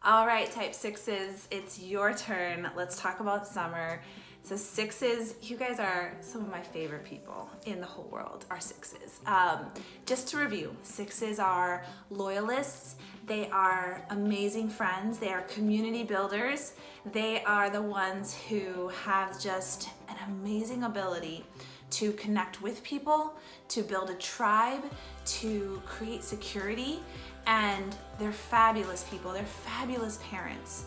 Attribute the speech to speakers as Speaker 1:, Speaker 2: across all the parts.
Speaker 1: All right, type sixes, it's your turn. Let's talk about summer. So sixes, you guys are some of my favorite people in the whole world, are sixes. Just to review, sixes are loyalists. They are amazing friends. They are community builders. They are the ones who have just an amazing ability to connect with people, to build a tribe, to create security, and they're fabulous people. They're fabulous parents.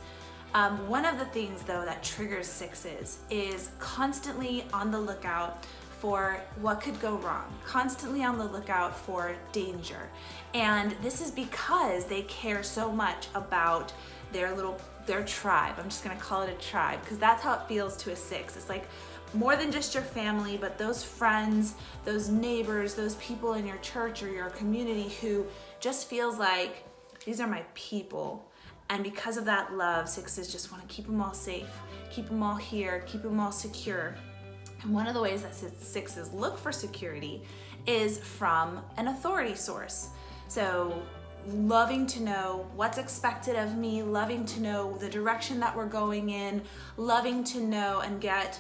Speaker 1: One of the things though that triggers sixes is constantly on the lookout for what could go wrong, constantly on the lookout for danger. And this is because they care so much about their tribe. I'm just gonna call it a tribe because that's how it feels to a six. It's like more than just your family, but those friends, those neighbors, those people in your church or your community who just feels like these are my people. And because of that love, sixes just want to keep them all safe, keep them all here, keep them all secure. And one of the ways that sixes look for security is from an authority source. So loving to know what's expected of me, loving to know the direction that we're going in, loving to know and get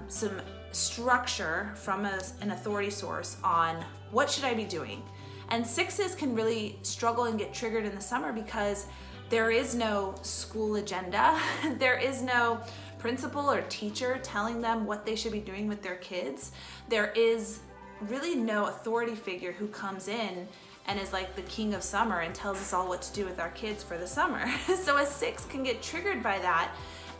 Speaker 1: some structure from an authority source on what should I be doing. And sixes can really struggle and get triggered in the summer because there is no school agenda. There is no principal or teacher telling them what they should be doing with their kids. There is really no authority figure who comes in and is like the king of summer and tells us all what to do with our kids for the summer. So a six can get triggered by that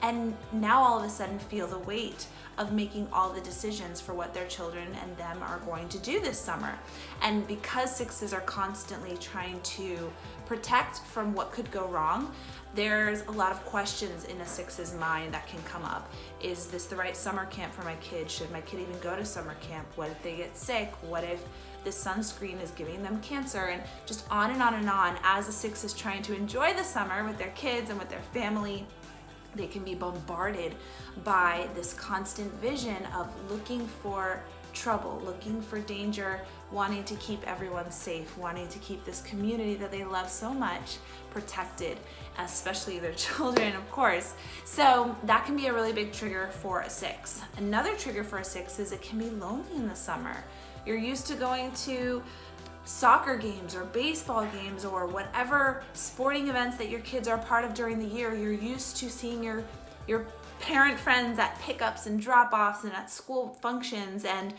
Speaker 1: and now all of a sudden feel the weight of making all the decisions for what their children and them are going to do this summer. And because sixes are constantly trying to protect from what could go wrong, there's a lot of questions in a six's mind that can come up. Is this the right summer camp for my kid? Should my kid even go to summer camp? What if they get sick? What if the sunscreen is giving them cancer? And just on and on and on as a six is trying to enjoy the summer with their kids and with their family. They can be bombarded by this constant vision of looking for trouble, looking for danger, wanting to keep everyone safe, wanting to keep this community that they love so much protected, especially their children, of course. So that can be a really big trigger for a six. Another trigger for a six is it can be lonely in the summer. You're used to going to soccer games or baseball games or whatever sporting events that your kids are part of during the year. You're used to seeing your parent friends at pickups and drop-offs and at school functions, and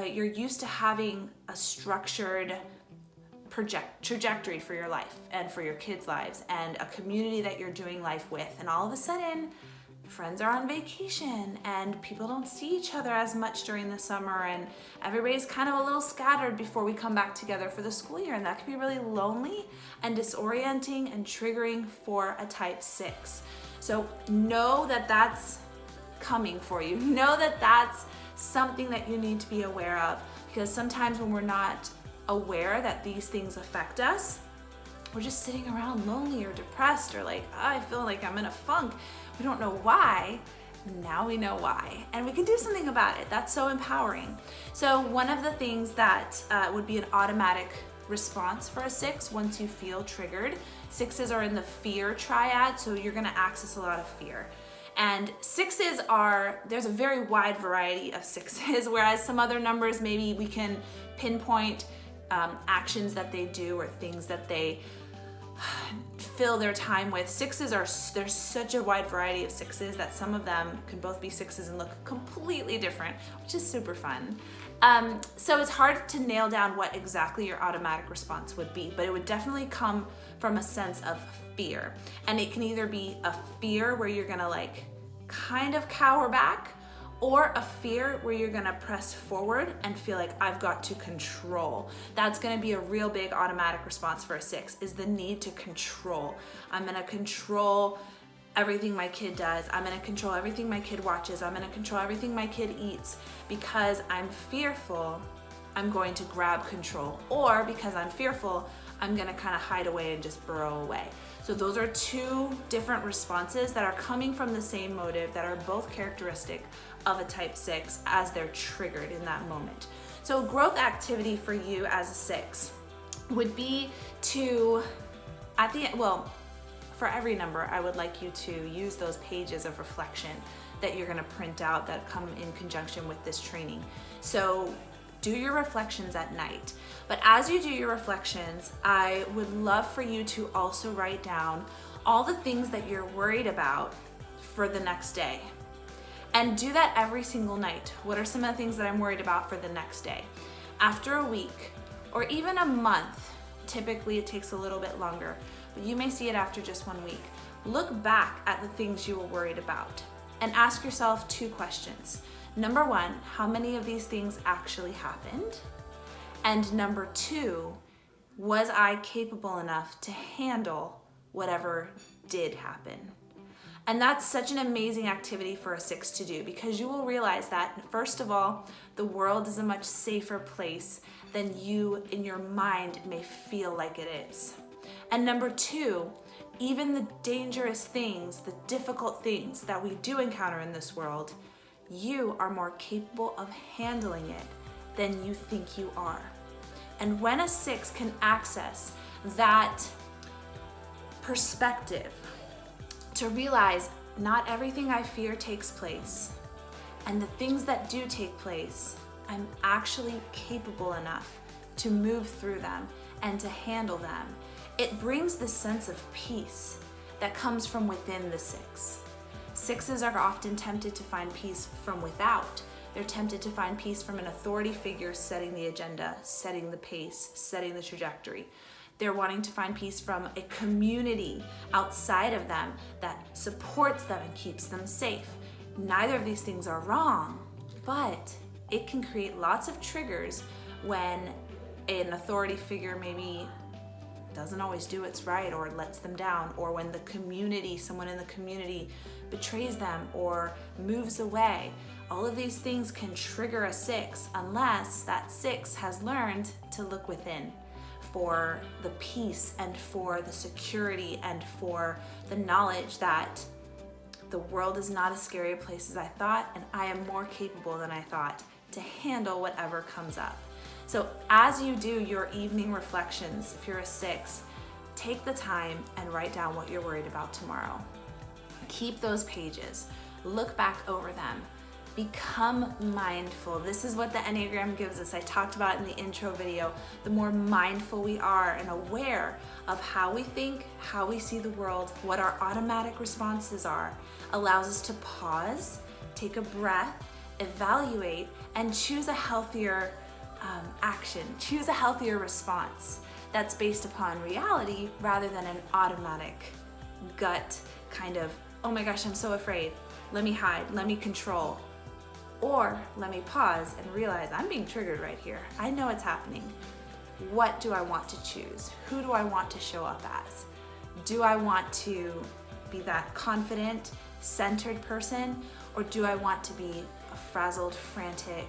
Speaker 1: you're used to having a structured trajectory for your life and for your kids' lives and a community that you're doing life with. And all of a sudden, friends are on vacation and people don't see each other as much during the summer and everybody's kind of a little scattered before we come back together for the school year, and that can be really lonely and disorienting and triggering for a type six. So know that that's coming for you. Know that that's something that you need to be aware of, because sometimes when we're not aware that these things affect us, we're just sitting around lonely or depressed or like, oh, I feel like I'm in a funk. We don't know why. Now we know why, and we can do something about it. That's so empowering. So one of the things that would be an automatic response for a six once you feel triggered, sixes are in the fear triad, so you're gonna access a lot of fear. And sixes there's a very wide variety of sixes, whereas some other numbers, maybe we can pinpoint actions that they do or things that they fill their time with. Sixes there's such a wide variety of sixes that some of them can both be sixes and look completely different, which is super fun. So it's hard to nail down what exactly your automatic response would be, but it would definitely come from a sense of fear. And it can either be a fear where you're gonna like kind of cower back, or a fear where you're gonna press forward and feel like I've got to control. That's gonna be a real big automatic response for a six, is the need to control. I'm gonna control everything my kid does. I'm gonna control everything my kid watches. I'm gonna control everything my kid eats. Because I'm fearful, I'm going to grab control. Or because I'm fearful, I'm gonna kind of hide away and just burrow away. So those are two different responses that are coming from the same motive, that are both characteristic of a type six as they're triggered in that moment. So growth activity for you as a six would be to, at the end, well, for every number, I would like you to use those pages of reflection that you're gonna print out that come in conjunction with this training. So do your reflections at night. But as you do your reflections, I would love for you to also write down all the things that you're worried about for the next day. And do that every single night. What are some of the things that I'm worried about for the next day? After a week, or even a month, typically it takes a little bit longer, but you may see it after just 1 week. Look back at the things you were worried about and ask yourself 2 questions. Number 1, how many of these things actually happened? And number 2, was I capable enough to handle whatever did happen? And that's such an amazing activity for a 6 to do, because you will realize that, first of all, the world is a much safer place than you in your mind may feel like it is. And number 2, even the dangerous things, the difficult things that we do encounter in this world, you are more capable of handling it than you think you are. And when a 6 can access that perspective, to realize not everything I fear takes place, and the things that do take place, I'm actually capable enough to move through them and to handle them. It brings this sense of peace that comes from within the 6. 6s are often tempted to find peace from without. They're tempted to find peace from an authority figure setting the agenda, setting the pace, setting the trajectory. They're wanting to find peace from a community outside of them that supports them and keeps them safe. Neither of these things are wrong, but it can create lots of triggers when an authority figure maybe doesn't always do what's right or lets them down, or when the community, someone in the community betrays them or moves away. All of these things can trigger a 6 unless that 6 has learned to look within for the peace and for the security and for the knowledge that the world is not as scary a place as I thought, and I am more capable than I thought to handle whatever comes up. So as you do your evening reflections, if you're a 6, take the time and write down what you're worried about tomorrow. Keep those pages, look back over them, become mindful. This is what the Enneagram gives us. I talked about it in the intro video. The more mindful we are and aware of how we think, how we see the world, what our automatic responses are, allows us to pause, take a breath, evaluate, and choose a healthier action, choose a healthier response that's based upon reality rather than an automatic gut kind of, oh my gosh, I'm so afraid, let me hide, let me control. Or let me pause and realize I'm being triggered right here. I know it's happening. What do I want to choose? Who do I want to show up as? Do I want to be that confident, centered person? Or do I want to be a frazzled, frantic,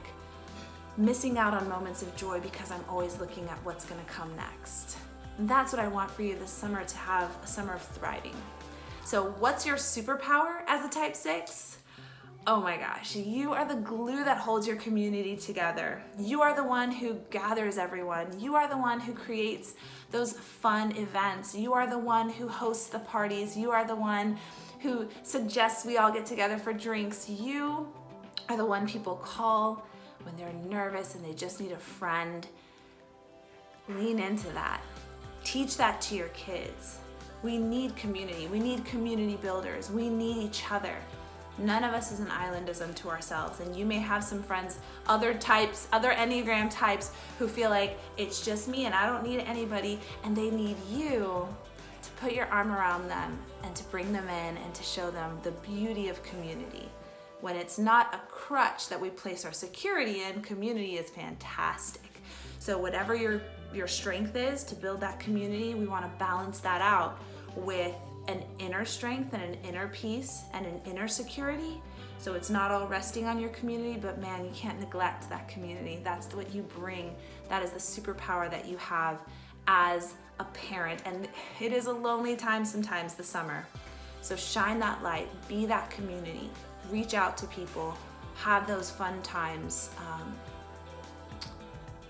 Speaker 1: missing out on moments of joy because I'm always looking at what's gonna come next? And that's what I want for you this summer, to have a summer of thriving. So what's your superpower as a type 6? Oh my gosh, you are the glue that holds your community together. You are the one who gathers everyone. You are the one who creates those fun events. You are the one who hosts the parties. You are the one who suggests we all get together for drinks. You are the one people call when they're nervous and they just need a friend. Lean into that. Teach that to your kids. We need community. We need community builders. We need each other. None of us is an island as unto ourselves, and you may have some friends, other types, other Enneagram types, who feel like it's just me and I don't need anybody, and they need you to put your arm around them and to bring them in and to show them the beauty of community. When it's not a crutch that we place our security in, community is fantastic. So whatever your strength is to build that community, we want to balance that out with an inner strength and an inner peace and an inner security. So it's not all resting on your community, but man, you can't neglect that community. That's what you bring. That is the superpower that you have as a parent. And it is a lonely time sometimes, the summer. So shine that light, be that community, reach out to people, have those fun times.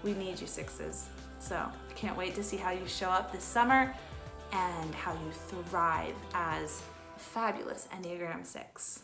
Speaker 1: We need you 6s. So can't wait to see how you show up this summer. and how you thrive as a fabulous Enneagram 6.